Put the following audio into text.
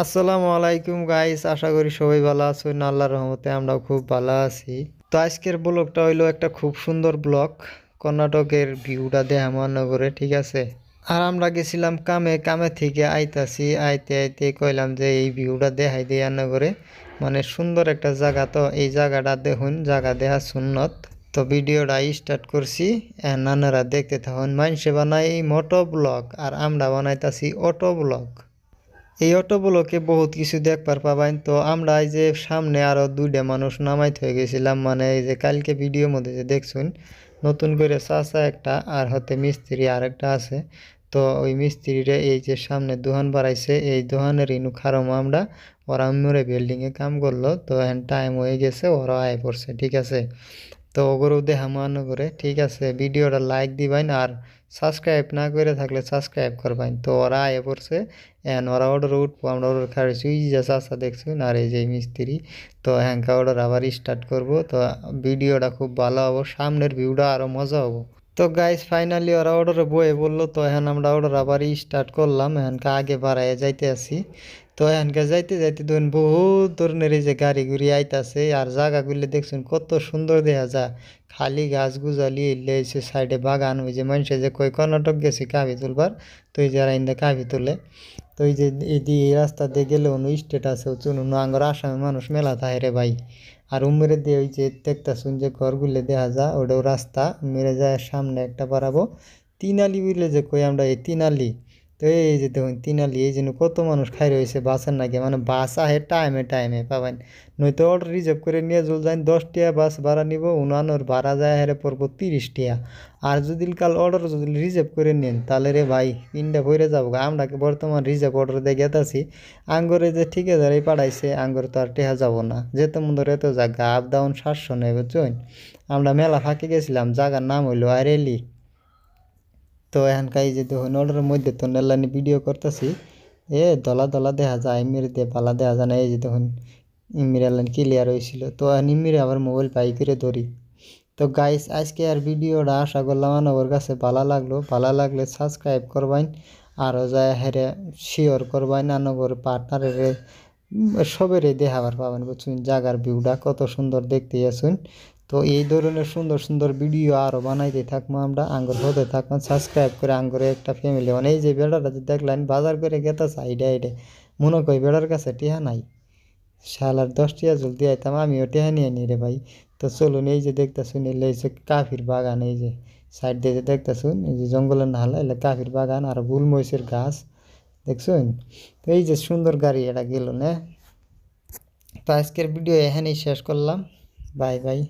আসসালামু আলাইকুম গাইস, আশা করি সবাই ভালো আছেন। আল্লাহর রহমতে আমরাও খুব ভালো আছি। তো আজকের ব্লগটা হইলো একটা খুব সুন্দর ব্লগ। কর্ণাটকের ভিউটা দেখাম নগরে, ঠিক আছে। আর আমরা গেছিলাম কামে, কামে থেকে আইতাছি, আইতে আইতে কইলাম যে এই ভিউটা দেখাই দিই নগরে। মানে সুন্দর একটা জায়গা, তো এই জায়গাটা দেখুন, জায়গা দেখা সুন্নত। তো ভিডিওটা স্টার্ট করছি, নানারা দেখতে থাকুন। মানুষে বানাই মোটো ব্লগ আর আমরা বানাইতাছি অটো ব্লগ। এই অটোগুলোকে বহুত কিছু দেখবার পাবেন। তো আমরা এই যে সামনে আরও দুইটা মানুষ নামাইতে হয়ে গেছিলাম, মানে এই যে কালকে ভিডিওর মধ্যে যে দেখছুন নতুন করে চাচা একটা আর হতে মিস্ত্রি আরেকটা আছে। তো ওই মিস্ত্রিরে এই যে সামনে দোকান বাড়াইছে, এই দোকানের ইনু খারম আমরা, ওরা অন্যরে বিল্ডিংয়ে কাম করলো। তো এখন টাইম হয়ে গেছে, ওরা আয় পড়ছে, ঠিক আছে। তো ওগুলো দেখা মনে করে, ঠিক আছে। ভিডিওটা লাইক দিবেন আর সাবস্ক্রাইব না করে থাকলে সাবস্ক্রাইব করবেন। তো ওরা আয় পড়ছে, এন ওরা অর্ডার উঠবো, আমরা অর্ডার খাইছি, ওই যে চাষা দেখছেন আর এই যে মিস্ত্রি। তো হ্যাঙ্কা অর্ডার আবার স্টার্ট করব। তো ভিডিওটা খুব ভালো হবো, সামনের ভিউটা আরও মজা হবো। তো গাইস ফাইনালি ওরা অর্ডারে বয়ে বললো। তো এখন আমরা অর্ডার আবার স্টার্ট করলাম, এখানকে আগে বাড়াইয়া যাইতে আসি। তো এখানকে যাইতে যাইতে ধরুন বহুত ধরনের এই যে গাড়ি গুড়ি আইতাছে, আর জায়গাগুলি দেখছেন কত সুন্দর দেখা যায়। খালি গাছ গুজালি এলে সে সাইডে বাগান, ওই যে মানুষে যে কই কর্ণাটক গেছে কাবি তুলবার, তো এই যারা ইন্দা কাবি তুলে। তো এই যে এই রাস্তা দিয়ে গেলে অন্য স্টেট আছে, চুনুন আঙ্গর আসামের মানুষ মেলা থাকে রে ভাই। আর উমেরে দিয়ে ওই যে দেখতেছুন যে ঘরগুলো দেখা যায়, ওটাও রাস্তা মেরে যায় সামনে একটা বাড়াবো। তিনালি বুঝলে যে কই আমরা, এই তিনালি। তো এই যে দেখুন তিনালি, এই জন্য কত মানুষ খাই রয়েছে বাসের নাকি, মানে বাস আহে টাইমে টাইমে পাবেন। নয়তো অর্ডার রিজার্ভ করে নিয়ে চল যান, 10 টাকা বাস ভাড়া নিব, উনানোর ভাড়া যায় হেরে পড়বো 30 টাকা। আর যদি কাল অর্ডার যদি রিজার্ভ করে নেন তাহলে রে ভাই পিনটা ভরে যাবো। আমরাকে বর্তমান রিজার্ভ অর্ডার দিয়ে গেতাছি, আঙ্গরে যে ঠিকাদারি পাঠাইছে আঙ্গর তো আর টেহা যাবো না, যেতে মন্দির এত জায়গা আপ ডাউন 700 নেই, বুঝছেন। আমরা মেলা ফাঁকে গেছিলাম, জায়গার নাম হইলো আরেলি। তো এখানকার এই যে দেখুন অর্ডারের মধ্যে তো নেলানি ভিডিও করতেছি, দলা দলা দেখা যায়, ইমির দিয়ে পালা দেখা যায় না। এই যে দেখুন ইমির এলান ক্লিয়ার হয়েছিল। তো ইমিরে আবার মোবাইল পাই করে ধরি। তো গাইস আজকে আর ভিডিওটা আশা করলাম আমার কাছে ভালো লাগলো, ভালো লাগলে সাবস্ক্রাইব করবেন, আরও যায় হেরে শেয়ার করবেন, আনগর পার্টনারের সবেরই দেখাবার পাবেন, বুঝছেন। জায়গার ভিউটা কত সুন্দর দেখতে আসুন। তো এই ধরনের সুন্দর সুন্দর ভিডিও আরও বানাইতে থাকবো আমরা, আঙ্গুর হতে থাকবো। সাবস্ক্রাইব করে আঙ্গুরে একটা ফ্যামিলি, মানে এই যে বেড়াটা যে দেখলেন বাজার করে গেতা সাইডে আইডে, মনে করি বেড়ার কাছে টিহা নাই, শালার 10 টাকা জলদি আইতাম, আমিও টিহা নিয়ে নি রে ভাই। তো চলুন, এই যে দেখতেছুন এলে এই যে কাফির বাগান, এই যে সাইড দিয়ে যে দেখতেছুন এই যে জঙ্গলের নাহলা এলে কাফির বাগান আর গুলমরিচের গাছ দেখছুন। তো এই যে সুন্দর গাড়ি এটা গেল না। তো আজকের ভিডিও এখানেই শেষ করলাম, বাই বাই।